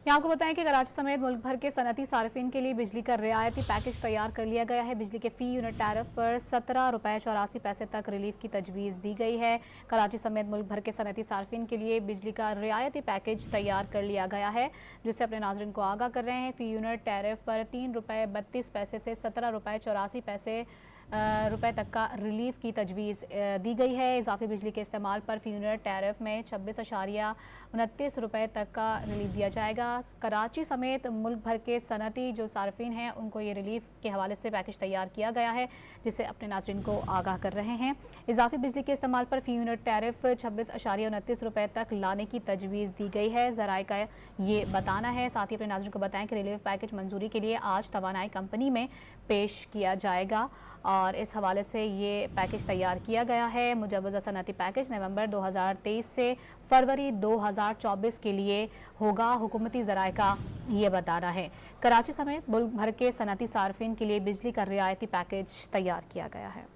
यहाँ आपको बताएं कि कराची समेत मुल्क भर के सनती सार्फिन के लिए बिजली का रियायती पैकेज तैयार कर लिया गया है। बिजली के फी यूनिट टैरिफ पर 17 रुपये 84 पैसे तक रिलीफ की तजवीज़ दी गई है। कराची समेत मुल्क भर के सनती सार्फिन के लिए बिजली का रियायती पैकेज तैयार कर लिया गया है, जिससे अपने नाज़रीन को आगाह कर रहे हैं। फी यूनिट टैरिफ पर 3 रुपये 32 पैसे से 17 रुपये 84 पैसे रुपए तक का रिलीफ की तजवीज़ दी गई है। इजाफी बिजली के इस्तेमाल पर फी यूनिट टैरिफ में 26.29 रुपये तक का रिलीफ दिया जाएगा। कराची समेत मुल्क भर के सनती जो सार्फिन हैं उनको ये रिलीफ के हवाले से पैकेज तैयार किया गया है, जिससे अपने नाज़रीन को आगाह कर रहे हैं। इजाफी बिजली के इस्तेमाल पर फी यूनिट टैरिफ 26.29 रुपये तक लाने की तजवीज़ दी गई है, ज़राए का ये बताना है। साथ ही अपने नाज़रीन को बताएं कि रिलीफ पैकेज मंजूरी के लिए आज तवानाई कंपनी में पेश किया जाएगा और इस हवाले से ये पैकेज तैयार किया गया है। मुजव्वज़ा सनती पैकेज नवंबर 2023 से फरवरी 2024 के लिए होगा, हुकूमती ज़राए का ये बताना है। कराची समेत मुल्क भर के सनती सार्फिन के लिए बिजली का रियायती पैकेज तैयार किया गया है।